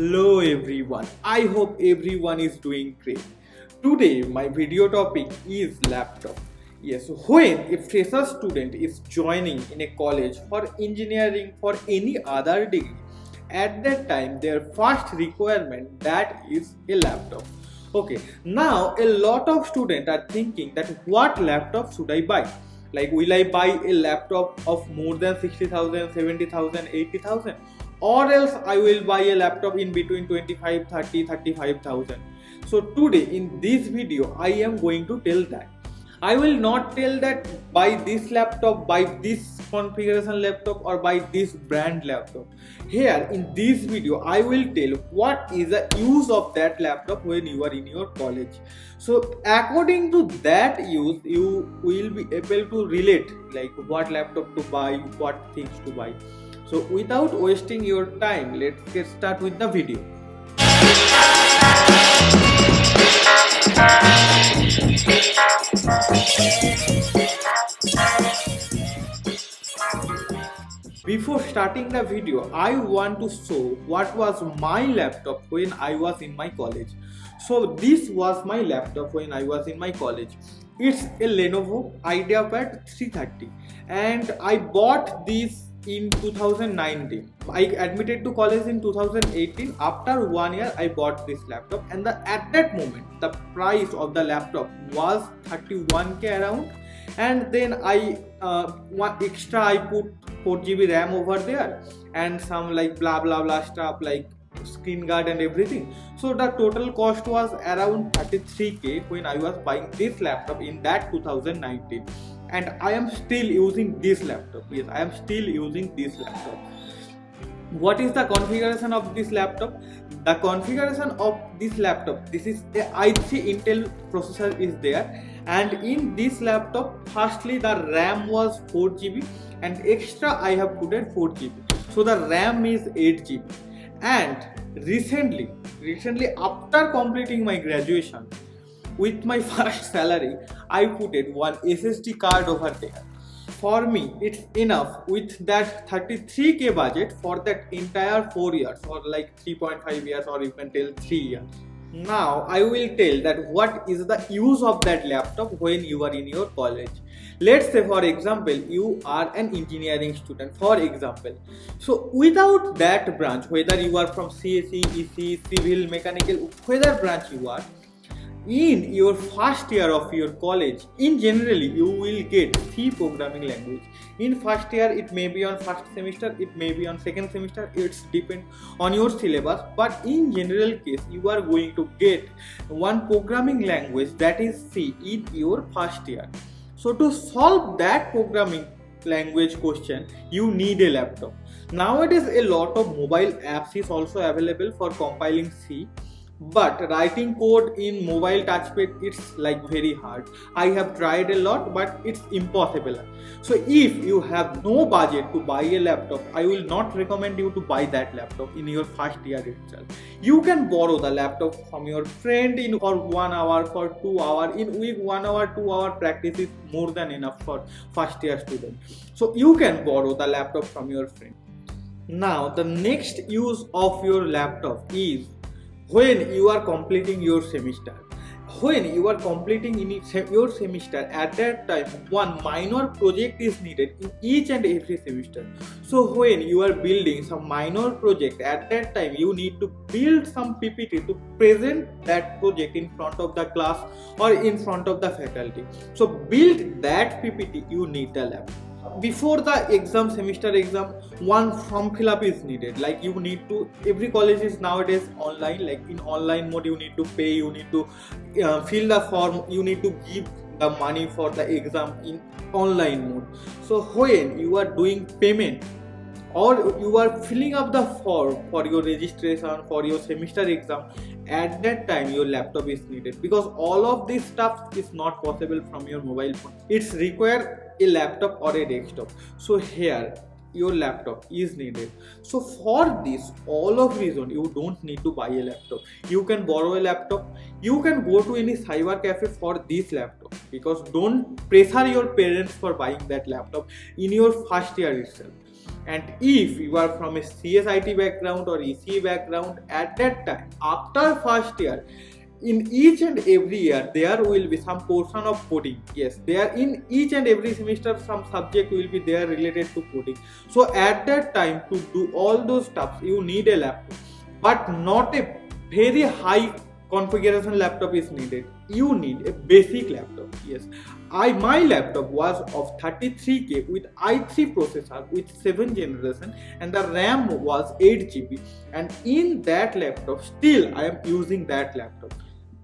Hello everyone, I hope everyone is doing great. Today my video topic is laptop. Yes, when a fresher student is joining in a college for engineering for any other degree, at that time their first requirement that is a laptop. Okay, now a lot of students are thinking that what laptop should I buy? Like, will I buy a laptop of more than 60,000, 70,000, 80,000? Or else I will buy a laptop in between 25, 30, 35,000. So today in this video I am going to tell that. I will not tell that buy this laptop, buy this configuration laptop or buy this brand laptop. Here in this video I will tell what is the use of that laptop when you are in your college. So according to that use you will be able to relate like what laptop to buy, what things to buy. So without wasting your time, let's get started with the video. Before starting the video, I want to show what was my laptop when I was in my college. So this was my laptop when I was in my college. It's a Lenovo IdeaPad 330 and I bought this in 2019. I admitted to college in 2018. After 1 year I bought this laptop and at that moment the price of the laptop was 31k around, and then one extra I put 4GB RAM over there and some like blah blah blah stuff like screen guard and everything. So the total cost was around 33k when I was buying this laptop in that 2019. And I am still using this laptop. Yes, I am still using this laptop. What is the configuration of this laptop? The configuration of this laptop, this is the i3 Intel processor is there, and in this laptop firstly the RAM was 4GB and extra I have put it 4GB. So the RAM is 8GB. And recently after completing my graduation, with my first salary, I put it one SSD card over there. For me, it's enough with that 33k budget for that entire 4 years or like 3.5 years or you can tell 3 years. Now, I will tell that what is the use of that laptop when you are in your college. Let's say for example, you are an engineering student, for example. So without that branch, whether you are from CSE, EC, civil, mechanical, whether branch you are, in your first year of your college, in generally you will get C programming language. In first year it may be on first semester, it may be on second semester, it's depend on your syllabus, but in general case you are going to get one programming language that is C in your first year. So to solve that programming language question you need a laptop. Nowadays a lot of mobile apps is also available for compiling C, but writing code in mobile touchpad it's like very hard. I have tried a lot but it's impossible. So if you have no budget to buy a laptop, I will not recommend you to buy that laptop in your first year itself. You can borrow the laptop from your friend in for 1 hour, for 2 hours. In week 1 hour, 2 hour practice is more than enough for first year student. So you can borrow the laptop from your friend. Now the next use of your laptop is when you are completing your semester. When you are completing your semester, at that time one minor project is needed in each and every semester. So when you are building some minor project, at that time you need to build some PPT to present that project in front of the class or in front of the faculty. So build that PPT, you need a laptop. Before the exam, semester exam, one form fill up is needed. Like you need to, every college is nowadays online, like in online mode you need to pay, you need to fill the form, you need to give the money for the exam in online mode. So when you are doing payment or you are filling up the form for your registration for your semester exam, at that time your laptop is needed, because all of this stuff is not possible from your mobile phone. It's require a laptop or a desktop. So here your laptop is needed. So for this all of reason you don't need to buy a laptop. You can borrow a laptop, you can go to any cyber cafe for this laptop, because don't pressure your parents for buying that laptop in your first year itself. And if you are from a CSIT background or ECE background, at that time, after first year, in each and every year there will be some portion of coding. Yes, there in each and every semester some subject will be there related to coding. So at that time, to do all those stuff you need a laptop, but not a very high configuration laptop is needed. You need a basic laptop. Yes, my laptop was of 33K with i3 processor with 7th generation, and the RAM was 8 GB. And in that laptop, still I am using that laptop.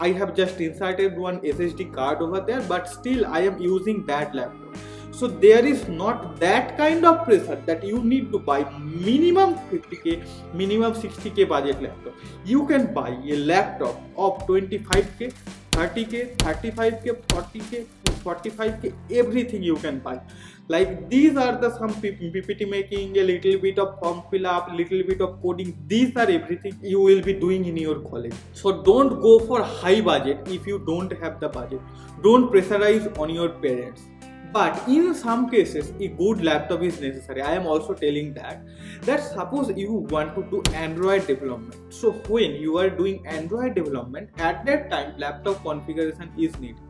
I have just inserted one SSD card over there, but still I am using that laptop. So there is not that kind of pressure that you need to buy minimum 50K, minimum 60K budget laptop. You can buy a laptop of 25K, 30K, 35K, 40K, 45K, everything you can buy. Like these are the some PPT making, a little bit of form fill up, little bit of coding. These are everything you will be doing in your college. So don't go for high budget if you don't have the budget. Don't pressurize on your parents. But in some cases, a good laptop is necessary. I am also telling that suppose you want to do Android development. So when you are doing Android development, at that time laptop configuration is needed.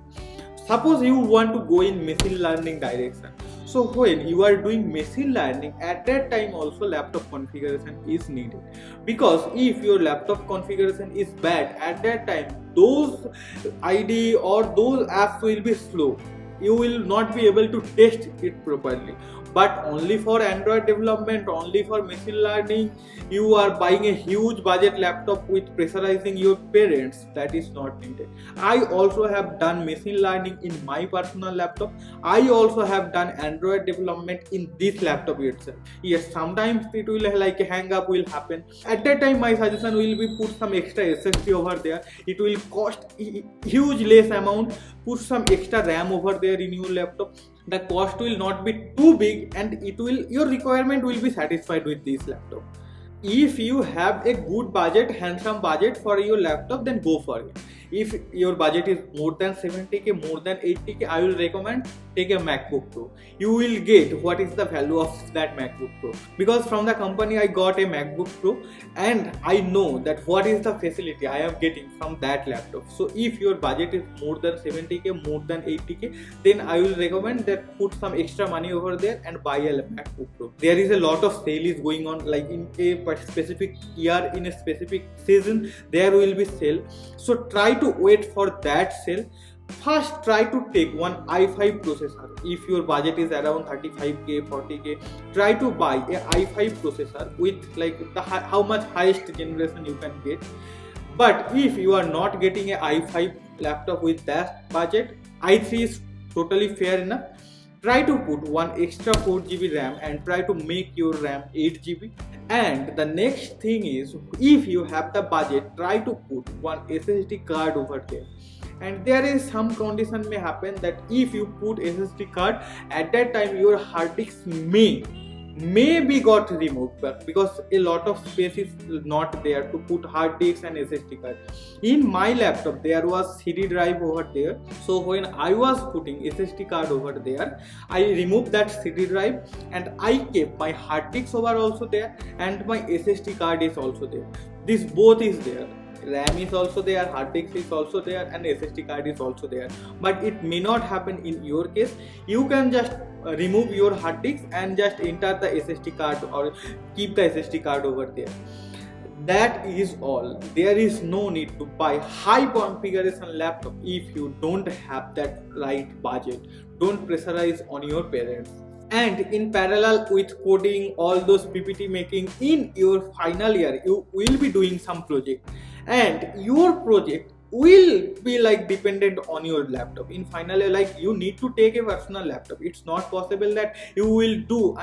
Suppose you want to go in machine learning direction. So when you are doing machine learning, at that time also laptop configuration is needed. Because if your laptop configuration is bad, at that time those IDE or those apps will be slow. You will not be able to test it properly. But only for Android development, only for machine learning, you are buying a huge budget laptop with pressurizing your parents. That is not needed. I also have done machine learning in my personal laptop. I also have done Android development in this laptop itself. Yes, sometimes it will like a hang up will happen. At that time, my suggestion will be put some extra SSD over there. It will cost huge less amount. Put some extra RAM over there in your laptop. The cost will not be too big, and your requirement will be satisfied with this laptop. If you have a good budget, handsome budget for your laptop, then go for it. If your budget is more than 70K, more than 80K, I will recommend take a Macbook Pro. You will get what is the value of that Macbook Pro. Because from the company I got a Macbook Pro, and I know that what is the facility I am getting from that laptop. So if your budget is more than 70K, more than 80K, then I will recommend that put some extra money over there and buy a Macbook Pro. There is a lot of sale is going on, like in a specific year, in a specific season, there will be sale. So try to wait for that sale. First try to take one i5 processor. If your budget is around 35K, 40K, try to buy a i5 processor with like how much highest generation you can get. But if you are not getting a i5 laptop with that budget, i3 is totally fair enough. Try to put one extra 4GB RAM and try to make your RAM 8GB. And the next thing is, if you have the budget, try to put one SSD card over there. And there is some condition may happen that if you put SSD card, at that time your hard disk may be got removed, but because a lot of space is not there to put hard disks and SSD card. In my laptop there was CD drive over there, so when I was putting SSD card over there, I removed that CD drive and I kept my hard disk over also there, and my SSD card is also there. This both is there. RAM is also there, hard disk is also there, and SSD card is also there. But it may not happen in your case. You can just remove your hard disk and just enter the SSD card or keep the SSD card over there. That is all. There is no need to buy high configuration laptop if you don't have that right budget. Don't pressurize on your parents. And in parallel with coding, all those PPT making, in your final year you will be doing some project, and your project will be like dependent on your laptop. In final year, like you need to take a personal laptop. It's not possible that you will do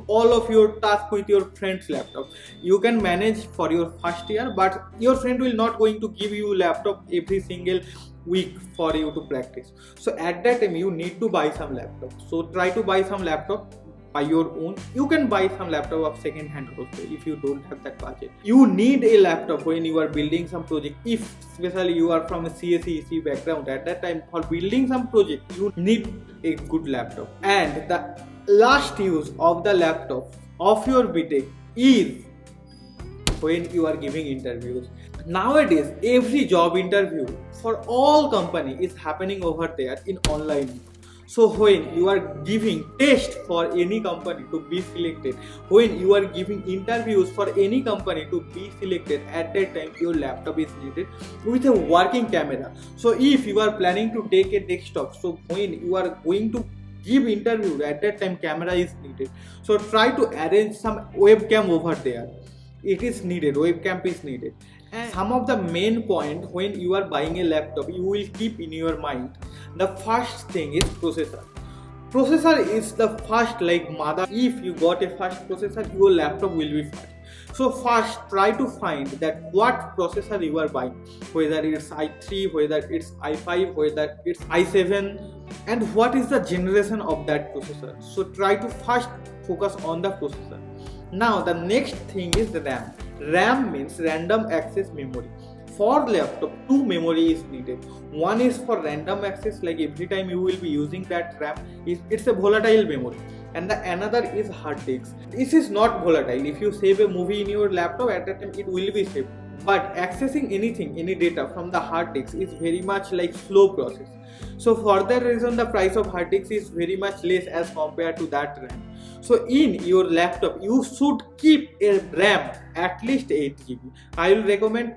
all of your task with your friend's laptop. You can manage for your first year, but your friend will not going to give you laptop every single week for you to practice. So at that time you need to buy some laptop. So try to buy some laptop by your own. You can buy some laptop of second hand also if you don't have that budget. You need a laptop when you are building some project. If especially you are from a CSE background, at that time for building some project you need a good laptop. And the last use of the laptop of your BTech is when you are giving interviews. Nowadays, every job interview for all company is happening over there in online. So when you are giving test for any company to be selected, when you are giving interviews for any company to be selected, at that time your laptop is needed with a working camera. So if you are planning to take a desktop, so when you are going to give interview, at that time camera is needed. So try to arrange some webcam over there. It is needed, webcam is needed. And some of the main point when you are buying a laptop, you will keep in your mind. The first thing is processor. Processor is the first, like mother. If you got a fast processor, your laptop will be fast. So first try to find that what processor you are buying, whether it's i3, whether it's i5, whether it's i7, and what is the generation of that processor. So try to first focus on the processor. Now the next thing is the RAM. RAM means random access memory. For laptop, two memory is needed. One is for random access, like every time you will be using that RAM, it's a volatile memory. And the another is hard disk. This is not volatile. If you save a movie in your laptop, at that time it will be saved. But accessing anything, any data from the hard disk is very much like slow process. So for that reason, the price of hard disk is very much less as compared to that RAM. So in your laptop, you should keep a RAM at least 8 GB. I will recommend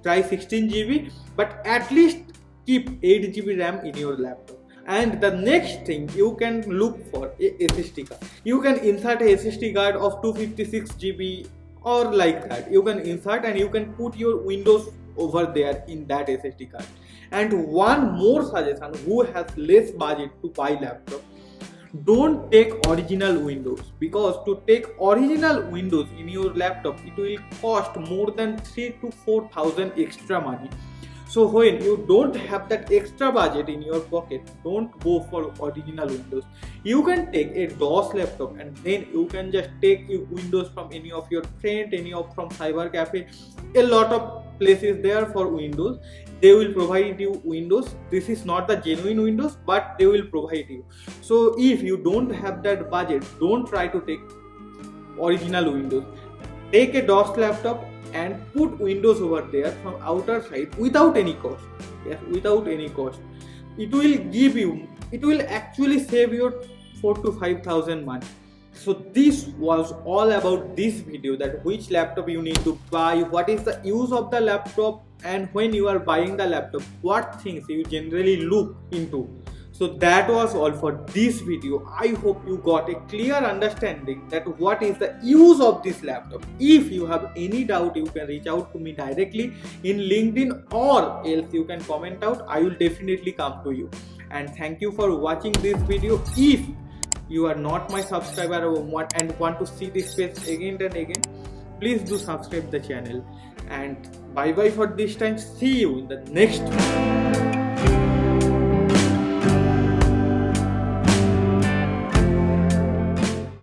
try 16 GB, but at least keep 8 GB RAM in your laptop. And the next thing, you can look for a SSD card. You can insert a SSD card of 256 GB or like that. You can insert and you can put your Windows over there in that SSD card. And one more suggestion, who has less budget to buy laptop, don't take original Windows, because to take original Windows in your laptop, it will cost more than 3 to 4,000 extra money. So when you don't have that extra budget in your pocket, don't go for original Windows. You can take a DOS laptop and then you can just take Windows from any of your friend, from cyber cafe. A lot of places there for Windows. They will provide you Windows. This is not the genuine Windows, but they will provide you. So if you don't have that budget, don't try to take original Windows. Take a DOS laptop and put Windows over there from outer side without any cost. Yes, without any cost. It will actually save your 4 to 5,000 money. So this was all about this video, that which laptop you need to buy, what is the use of the laptop, and when you are buying the laptop, what things you generally look into. So that was all for this video. I hope you got a clear understanding that what is the use of this laptop. If you have any doubt, you can reach out to me directly in LinkedIn, or else you can comment out. I will definitely come to you. And thank you for watching this video. If you are not my subscriber and want to see this page again and again, please do subscribe the channel. And bye bye for this time. See you in the next one.